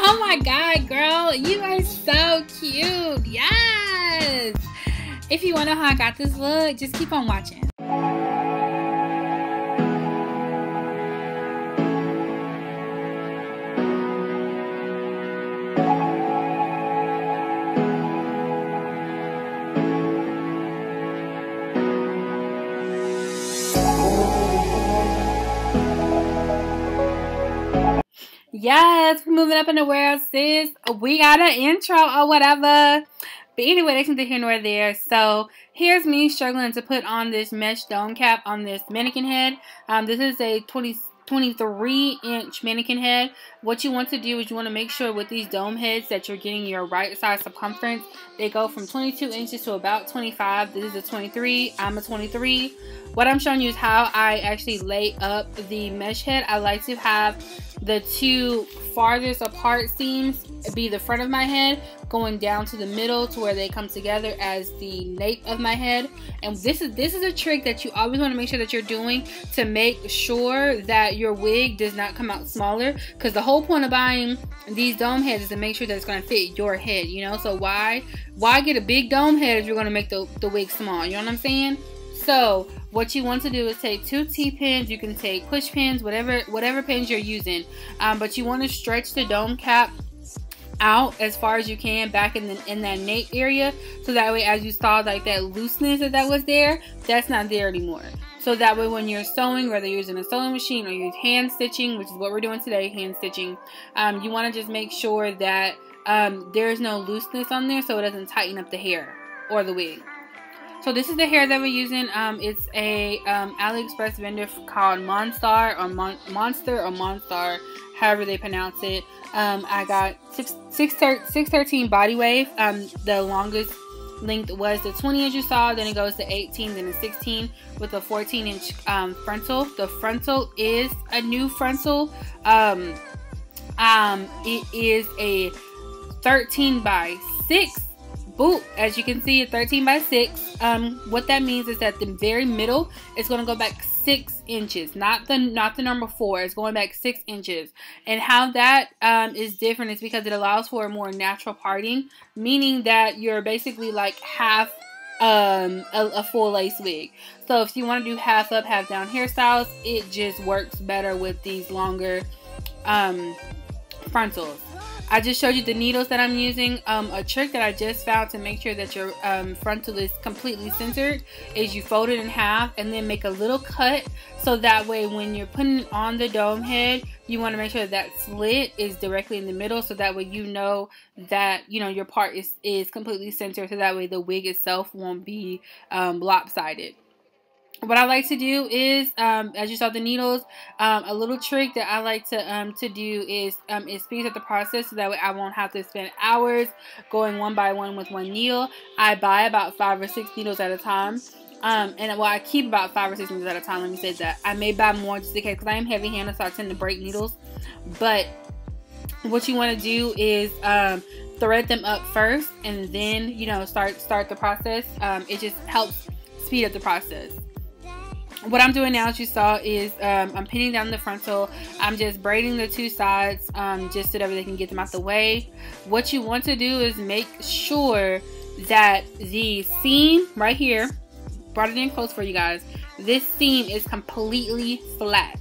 Oh my god, girl, you are so cute. Yes. If you want to know how I got this look, just keep on watching. Yes, we're moving up in the world, sis. We got an intro or whatever. But anyway, that's neither here nor there. So here's me struggling to put on this mesh dome cap on this mannequin head. This is a 23-inch mannequin head. What you want to do is you want to make sure with these dome heads that you're getting your right size circumference. They go from 22 inches to about 25. This is a 23. I'm a 23. What I'm showing you is how I actually lay up the mesh head. I like to have the two farthest apart seams be the front of my head, going down to the middle to where they come together as the nape of my head. And this is a trick that you always want to make sure that you're doing to make sure that your wig does not come out smaller, because the whole point of buying these dome heads is to make sure that it's going to fit your head, you know. So why get a big dome head if you're going to make the wig small? You know what I'm saying? So what you want to do is take 2 T-pins. You can take push pins, whatever pins you're using, but you want to stretch the dome cap out as far as you can back in that nape area, so that way, as you saw, like that looseness that was there, that's not there anymore. So that way, when you're sewing, whether you're using a sewing machine or you're hand stitching, which is what we're doing today, hand stitching, you want to just make sure that there's no looseness on there, so it doesn't tighten up the hair or the wig. So this is the hair that we're using. It's a AliExpress vendor called Monster, however they pronounce it. I got 613 body wave. The longest length was the 20 inch you saw, then it goes to 18, then a 16 with a 14-inch frontal. The frontal is a new frontal. It is a 13 by 6 boot. As you can see, a 13 by 6. What that means is that the very middle is going to go back 6 inches, not the number 4. It's going back 6 inches. And how that is different is because it allows for a more natural parting, meaning that you're basically like half a full lace wig. So if you want to do half up, half down hairstyles, it just works better with these longer frontals. I just showed you the needles that I'm using. A trick that I just found to make sure that your frontal is completely centered is you fold it in half and then make a little cut, so that way when you're putting it on the dome head, you want to make sure that slit is directly in the middle, so that way you know that, you know, your part is completely centered, so that way the wig itself won't be lopsided. What I like to do is, as you saw the needles, a little trick that I like to do is it speeds up the process, so that way I won't have to spend hours going one by one with one needle. I buy about 5 or 6 needles at a time. I keep about 5 or 6 needles at a time. Let me say that. I may buy more just in case, because I am heavy-handed, so I tend to break needles. But what you want to do is thread them up first, and then, you know, start the process. It just helps speed up the process. What I'm doing now, as you saw, is I'm pinning down the frontal. I'm just braiding the 2 sides just so that they can get them out the way. What you want to do is make sure that the seam right here, brought it in close for you guys, this seam is completely flat.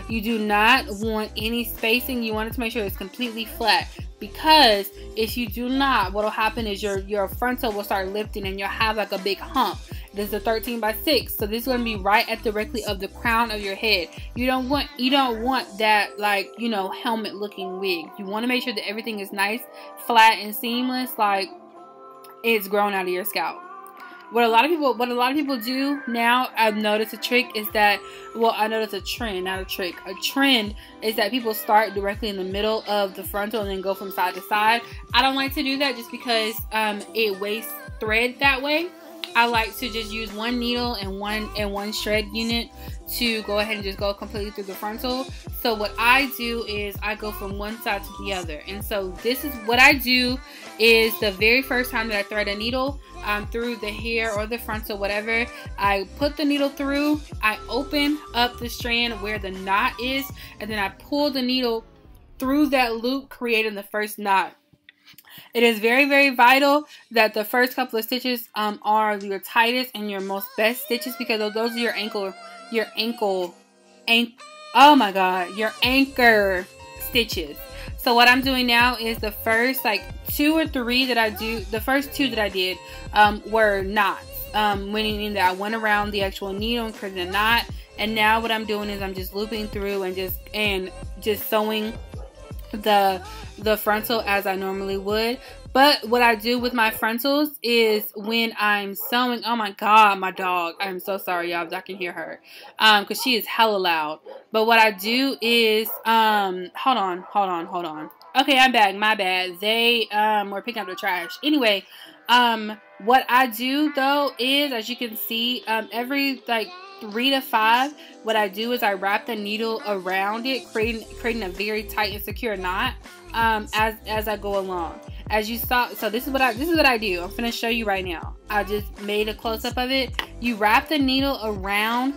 You do not want any spacing. You want it to make sure it's completely flat, because if you do not, what will happen is your frontal will start lifting and you'll have like a big hump. This is a 13 by 6, so this is going to be right at directly of the crown of your head. You don't want that, like, you know, helmet looking wig. You want to make sure that everything is nice, flat, and seamless, like it's grown out of your scalp. What a lot of people do now, I've noticed a trick is that, well, I noticed a trend, not a trick. A trend is that people start directly in the middle of the frontal and then go from side to side. I don't like to do that just because it wastes thread that way. I like to just use one needle and one shred unit to go ahead and just go completely through the frontal. So what I do is I go from one side to the other. And so this is what I do is the very first time that I thread a needle through the hair or the frontal, whatever, I put the needle through, I open up the strand where the knot is, and then I pull the needle through that loop, creating the first knot. It is very, very vital that the first couple of stitches are your tightest and your most best stitches, because those are your anchor stitches. So what I'm doing now is the first like two or three that I do, the first two that I did were knots, meaning that I went around the actual needle and created a knot. And now what I'm doing is I'm just looping through and just sewing the frontal as I normally would. But what I do with my frontals is when I'm sewing, oh my god, my dog, I'm so sorry y'all, I can hear her because she is hella loud. But what I do is hold on, okay, I'm back, my bad. They were picking up the trash. Anyway, what I do though is, as you can see, every like 3 to 5, what I do is I wrap the needle around it, creating a very tight and secure knot as I go along. As you saw, so this is what I do. I'm gonna show you right now. I just made a close-up of it. You wrap the needle around,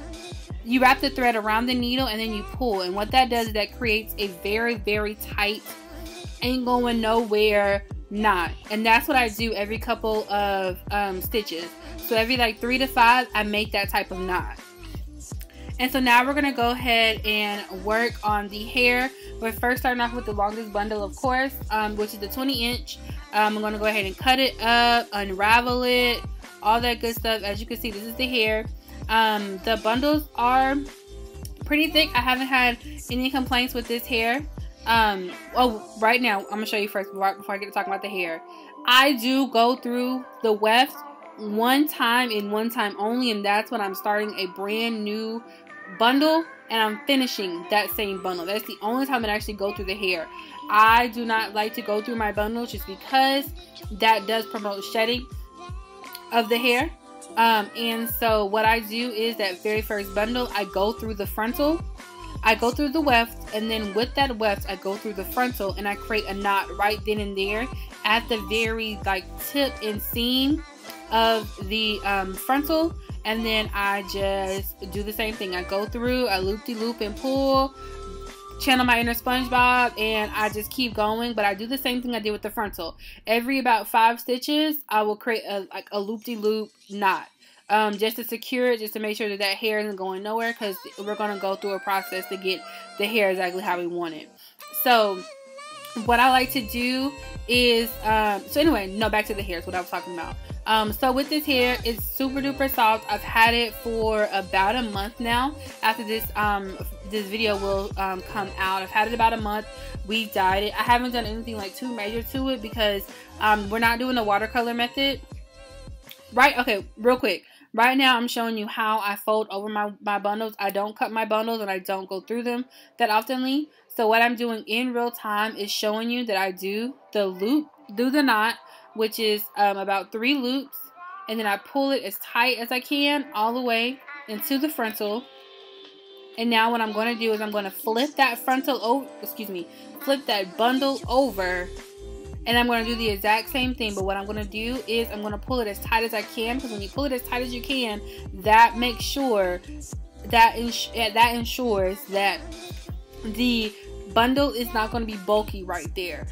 you wrap the thread around the needle, and then you pull. And what that does is that creates a very, very tight, ain't going nowhere knot. And that's what I do every couple of stitches. So every like 3 to 5, I make that type of knot. And so now we're going to go ahead and work on the hair. We're first starting off with the longest bundle, of course, which is the 20 inch. I'm going to go ahead and cut it up, unravel it, all that good stuff. As you can see, this is the hair. The bundles are pretty thick. I haven't had any complaints with this hair. Oh, right now, I'm going to show you first before I get to talking about the hair. I do go through the weft one time and one time only, and that's when I'm starting a brand new bundle and I'm finishing that same bundle. That's the only time that I actually go through the hair. I do not like to go through my bundles just because that does promote shedding of the hair. And so what I do is that very first bundle, I go through the frontal, I go through the weft, and then with that weft I go through the frontal and I create a knot right then and there at the very like tip and seam of the frontal. And then I just do the same thing. I go through, I loop-de-loop and pull, channel my inner SpongeBob, and I just keep going. But I do the same thing I did with the frontal. Every about 5 stitches, I will create a loop-de-loop knot, just to secure it, just to make sure that hair isn't going nowhere, because we're going to go through a process to get the hair exactly how we want it. So what I like to do is, so anyway, no, back to the hair is what I was talking about. So with this hair, it's super duper soft. I've had it for about a month now. After this this video will come out, I've had it about a month. We dyed it. I haven't done anything like too major to it because we're not doing the watercolor method. Right? Okay, real quick. Right now, I'm showing you how I fold over my bundles. I don't cut my bundles and I don't go through them that oftenly. So what I'm doing in real time is showing you that I do the loop, do the knot, which is about 3 loops, and then I pull it as tight as I can all the way into the frontal. And now what I'm going to do is I'm going to flip that flip that bundle over, and I'm going to do the exact same thing. But what I'm going to do is I'm going to pull it as tight as I can, because when you pull it as tight as you can, that makes sure that ensures that the bundle is not going to be bulky right there.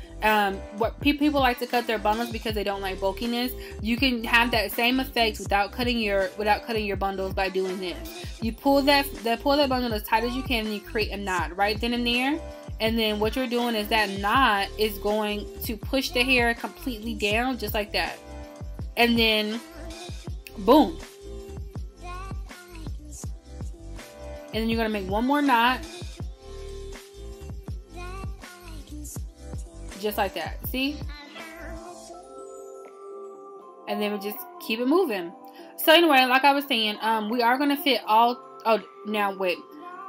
What people like to cut their bundles because they don't like bulkiness. You can have that same effect without cutting your bundles by doing this. You pull that bundle as tight as you can, and you create a knot right then and there. And then what you're doing is that knot is going to push the hair completely down, just like that. And then boom. And then you're going to make one more knot. Just like that. See? And then we just keep it moving. So anyway, like I was saying, we are going to fit all... Oh, now wait.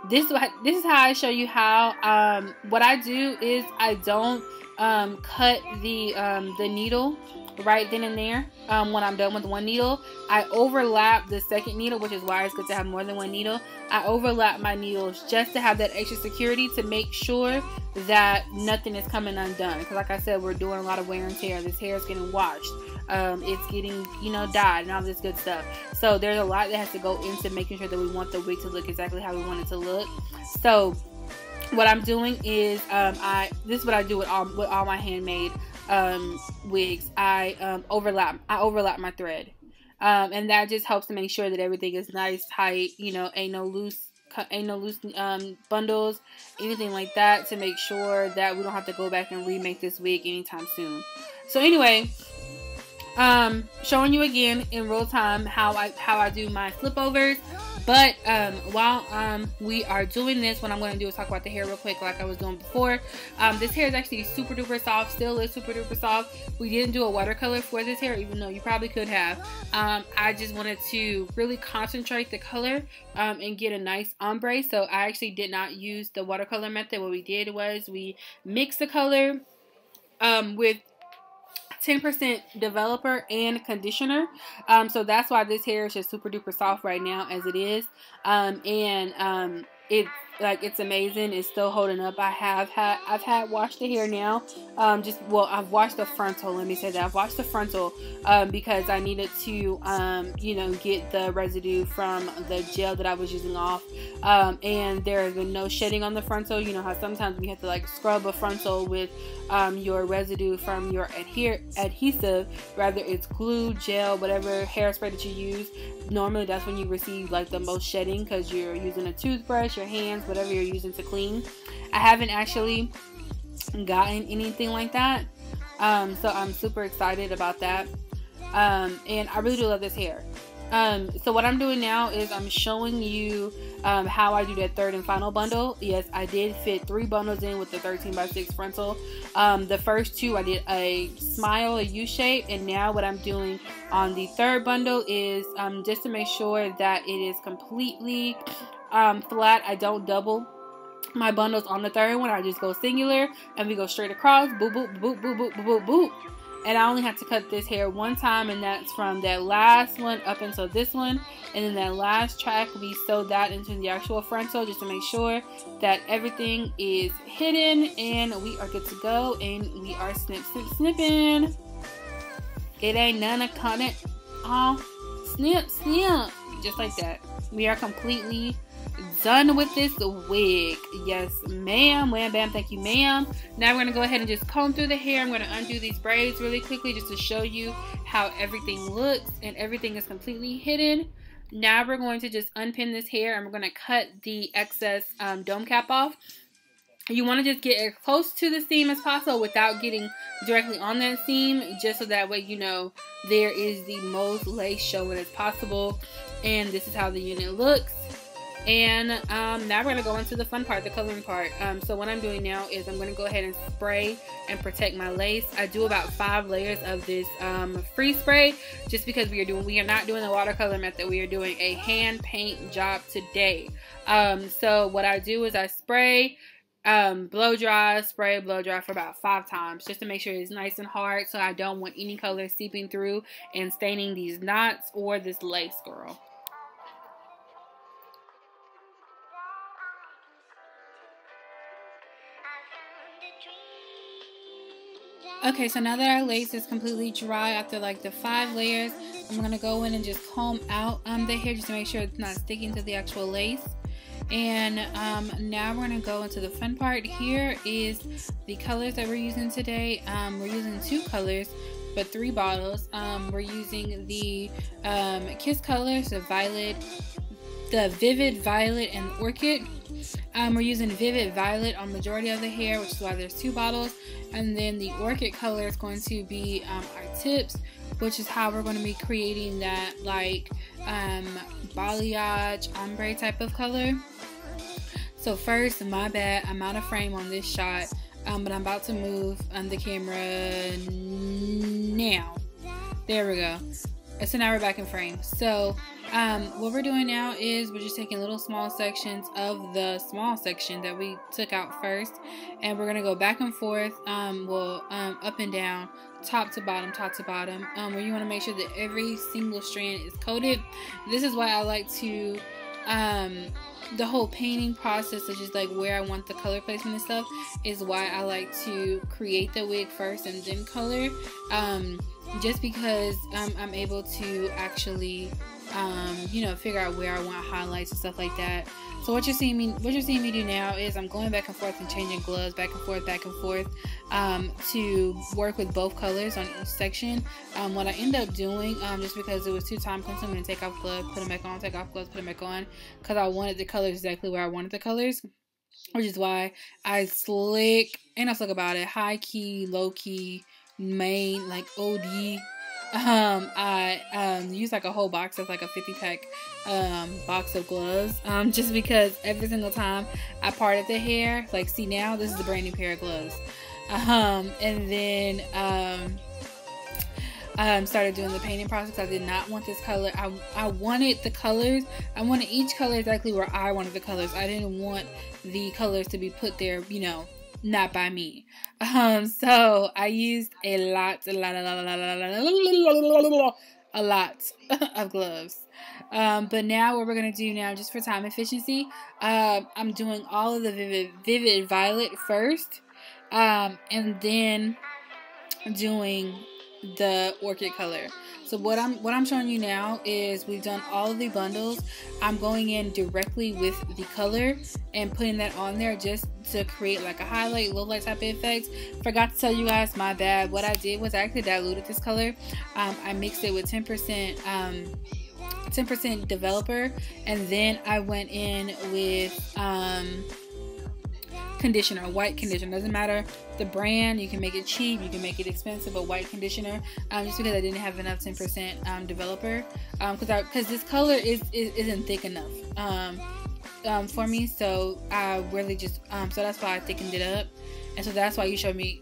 This is how I show you how... what I do is I don't cut the needle right then and there. When I'm done with one needle, I overlap the second needle, which is why it's good to have more than one needle. I overlap my needles just to have that extra security, to make sure that nothing is coming undone. Because like I said, we're doing a lot of wear and tear. This hair is getting washed. It's getting, dyed and all this good stuff. So there's a lot that has to go into making sure that we want the wig to look exactly how we want it to look. So what I'm doing is this is what I do with all my handmade wigs. I overlap my thread, and that just helps to make sure that everything is nice, tight. You know, ain't no loose bundles, anything like that, to make sure that we don't have to go back and remake this wig anytime soon. So anyway, showing you again in real time how I do my flip overs. But while we are doing this, what I'm going to do is talk about the hair real quick, like I was doing before. This hair is actually super duper soft, still is super duper soft. We didn't do a watercolor for this hair, even though you probably could have. I just wanted to really concentrate the color and get a nice ombre. So I actually did not use the watercolor method. What we did was we mixed the color with 10% developer and conditioner. So that's why this hair is just super duper soft right now as it is. It's amazing. It's still holding up. I've had washed the hair now. I've washed the frontal. Let me say that I've washed the frontal because I needed to you know, get the residue from the gel that I was using off. And there has been no shedding on the frontal. You know how sometimes you have to like scrub a frontal with your residue from your adhesive, whether it's glue, gel, whatever hairspray that you use. Normally that's when you receive like the most shedding because you're using a toothbrush, your hands, whatever you're using to clean. I haven't actually gotten anything like that, so I'm super excited about that, and I really do love this hair. So what I'm doing now is I'm showing you how I do that third and final bundle. Yes, I did fit 3 bundles in with the 13x6 frontal. The first 2 I did a smile, a U shape, and now what I'm doing on the third bundle is just to make sure that it is completely flat. I don't double my bundles on the third one. I just go singular and we go straight across, boop boop boop boop boop boop boop. And I only have to cut this hair one time, and that's from that last one up until this one. And then that last track, we sewed that into the actual frontal just to make sure that everything is hidden, and we are good to go. And we are snipping. It ain't none of cutting. Oh, snip, just like that. We are completely done with this wig. Yes, ma'am. Wham bam, thank you, ma'am. Now we're gonna go ahead and just comb through the hair. I'm gonna undo these braids really quickly just to show you how everything looks, and everything is completely hidden. Now we're going to just unpin this hair, and we're gonna cut the excess dome cap off. You want to just get as close to the seam as possible without getting directly on that seam, just so that way you know there is the most lace showing as possible. And this is how the unit looks. And now we're going to go into the fun part, the coloring part. So what I'm doing now is I'm going to go ahead and spray and protect my lace. I do about 5 layers of this freeze spray, just because we are not doing the watercolor method. We are doing a hand paint job today. So what I do is I spray, blow dry, spray, blow dry for about 5 times, just to make sure it's nice and hard, so I don't want any color seeping through and staining these knots or this lace, girl. Okay, so now that our lace is completely dry after like the 5 layers, I'm going to go in and just comb out the hair just to make sure it's not sticking to the actual lace. And now we're going to go into the fun part. Here is the colors that we're using today. We're using 2 colors, but 3 bottles. We're using the Kiss colors, the violet, the vivid violet, and orchid. We're using vivid violet on majority of the hair, which is why there's 2 bottles. And then the orchid color is going to be our tips, which is how we're going to be creating that like balayage ombre type of color. So first, my bad, I'm out of frame on this shot, but I'm about to move the camera now. There we go. So now we're back in frame. So what we're doing now is we're just taking little small sections of the small section that we took out first, and we're going to go back and forth, up and down, top to bottom, where you want to make sure that every single strand is coated. This is why I like to the whole painting process is just like where I want the color placement and stuff, is why I like to create the wig first and then color, just because I'm able to actually you know, figure out where I want highlights and stuff like that. So what you're seeing me do now is I'm going back and forth and changing gloves back and forth to work with both colors on each section. What I end up doing, just because it was too time consuming to take off gloves, put them back on, take off gloves, put them back on, because I wanted the colors exactly where I wanted the colors, which is why I slick, ain't no slick about it, high key, low key, main, like OD. I use like a whole box of like a 50-pack box of gloves, just because every single time I parted the hair, like, see, now this is a brand new pair of gloves. And then started doing the painting process. I did not want this color. I wanted the colors. I wanted each color exactly where I wanted the colors. I didn't want the colors to be put there, you know, not by me. So I used a lot of gloves. But now what we're gonna do now, just for time efficiency, I'm doing all of the vivid violet first, and then doing the orchid color. So what I'm showing you now is we've done all of the bundles. I'm going in directly with the color and putting that on there just to create like a highlight, low light type of effect. Forgot to tell you guys, my bad. What I did was I actually diluted this color. I mixed it with 10% developer, and then I went in with conditioner, white conditioner. Doesn't matter the brand, you can make it cheap, you can make it expensive, but white conditioner, just because I didn't have enough 10% developer, because this color isn't thick enough for me, so I really just so that's why I thickened it up, and so that's why you saw me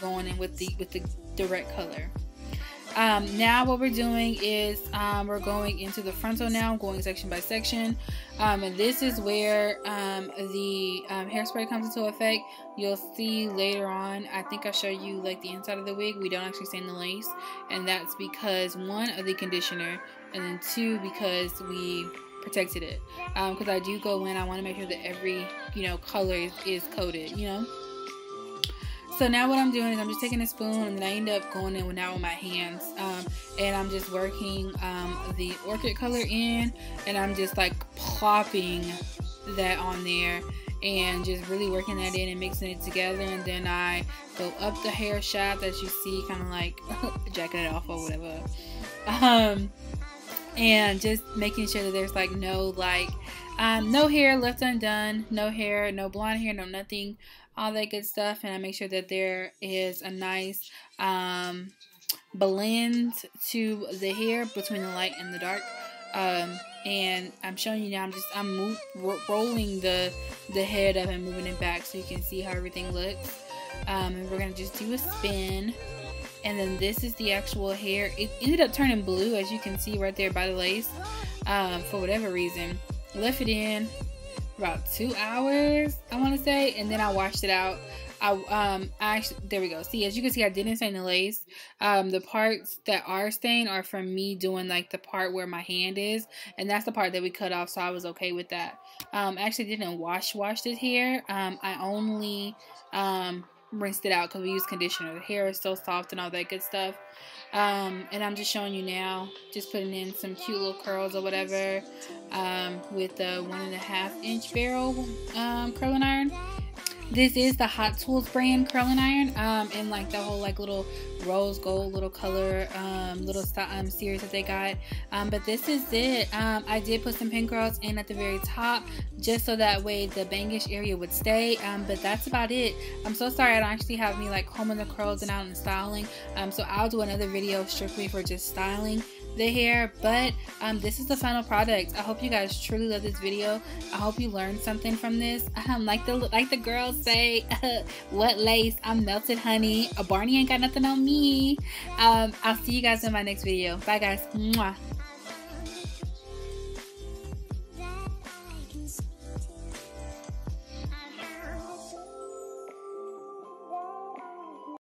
going in with the direct color. Now what we're doing is we're going into the frontal now. I'm going section by section, and this is where the hairspray comes into effect. You'll see later on, I think I'll show you like the inside of the wig. We don't actually stain the lace, and that's because, one, of the conditioner, and then two, because we protected it, because I do go in, I want to make sure that every, you know, color is coated, you know. So now what I'm doing is I'm just taking a spoon, and then I end up going in with my hands, and I'm just working the orchid color in, and I'm just like plopping that on there and just really working that in and mixing it together. And then I go up the hair shaft, as you see, kind of like jacking it off or whatever, and just making sure that there's like no hair left undone, no hair, no blonde hair, no nothing, all that good stuff. And I make sure that there is a nice blend to the hair between the light and the dark. And I'm showing you now, I'm rolling the head up and moving it back so you can see how everything looks. And we're gonna just do a spin, and then this is the actual hair. It ended up turning blue, as you can see right there by the lace, for whatever reason. Left it in about 2 hours, I want to say, and then I washed it out. I actually, there we go. See, as you can see, I didn't stain the lace. The parts that are stained are from me doing like the part where my hand is, and that's the part that we cut off, so I was okay with that. I actually didn't wash this hair. I only rinsed it out because we used conditioner. The hair is so soft and all that good stuff. And I'm just showing you now, just putting in some cute little curls or whatever, with the 1.5-inch barrel curling iron. This is the Hot Tools brand curling iron, and like the whole like little rose gold little color little series that they got. But this is it. I did put some pin curls in at the very top, just so that way the bangish area would stay. But that's about it. I'm so sorry I don't actually have me like combing the curls and out and styling. So I'll do another video strictly for just styling the hair. But this is the final product. I hope you guys truly love this video. I hope you learned something from this. Like the girls say, what lace? I'm melted honey. A Barney ain't got nothing on me. I'll see you guys in my next video. Bye guys. Mwah.